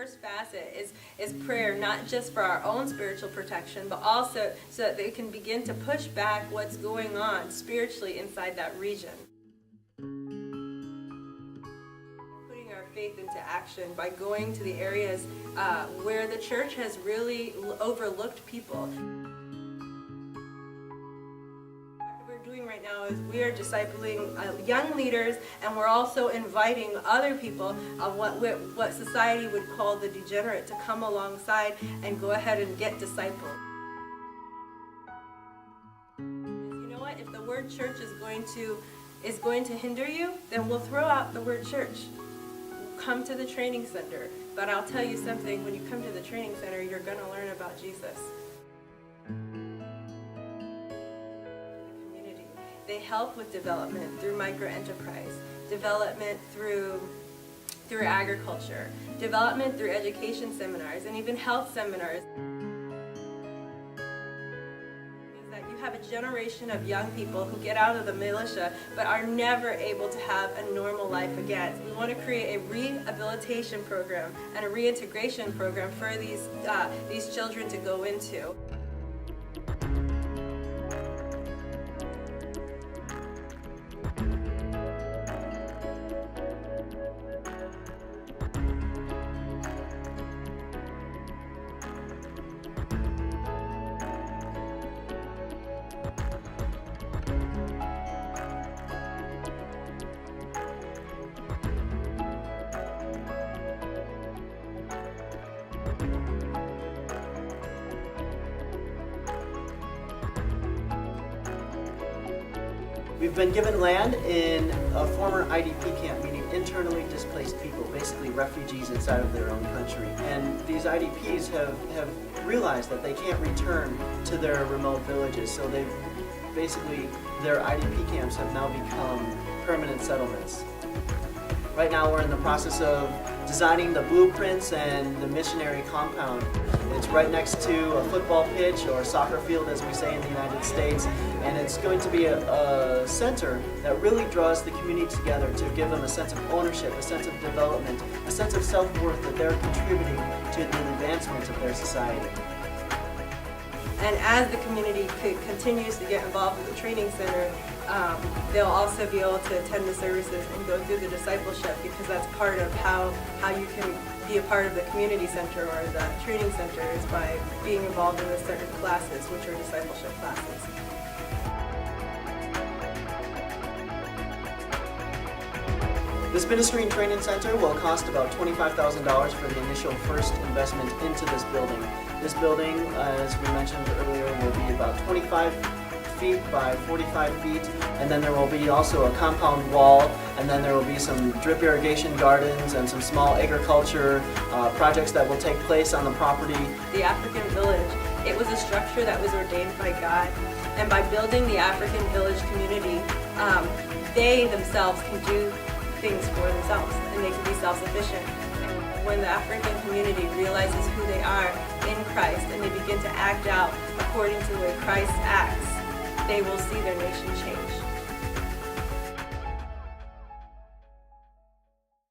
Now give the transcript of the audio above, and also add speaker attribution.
Speaker 1: first facet is prayer, not just for our own spiritual protection, but also so that they can begin to push back what's going on spiritually inside that region. Putting our faith into action by going to the areas where the church has really overlooked people. Right now is we are discipling young leaders, and we're also inviting other people of what society would call the degenerate to come alongside and go ahead and get discipled. You know what? If the word church is going to hinder you, then we'll throw out the word church. Come to the training center. But I'll tell you something, when you come to the training center, you're going to learn about Jesus. They help with development through micro-enterprise, development through agriculture, development through education seminars, and even health seminars. It means that you have a generation of young people who get out of the militia but are never able to have a normal life again. We want to create a rehabilitation program and a reintegration program for these children to go into.
Speaker 2: We've been given land in a former IDP camp, meaning internally displaced people, basically refugees inside of their own country. And these IDPs have realized that they can't return to their remote villages, so their IDP camps have now become permanent settlements. Right now we're in the process of designing the blueprints and the missionary compound. It's right next to a football pitch, or a soccer field as we say in the United States, and it's going to be a center that really draws the community together to give them a sense of ownership, a sense of development, a sense of self-worth that they're contributing to the advancement of their society.
Speaker 1: And as the community continues to get involved with the training center, they'll also be able to attend the services and go through the discipleship, because that's part of how you can be a part of the community center or the training center, is by being involved in the certain classes, which are discipleship classes.
Speaker 2: This ministry and training center will cost about $25,000 for the initial first investment into this building. This building, as we mentioned earlier, will be about 25 feet by 45 feet, and then there will be also a compound wall, and then there will be some drip irrigation gardens and some small agriculture projects that will take place on the property.
Speaker 1: The African village, it was a structure that was ordained by God, and by building the African village community, they themselves can do things for themselves, and they can be self-sufficient. And when the African community realizes who they are in Christ, and they begin to act out according to the way Christ acts, they will see their nation change.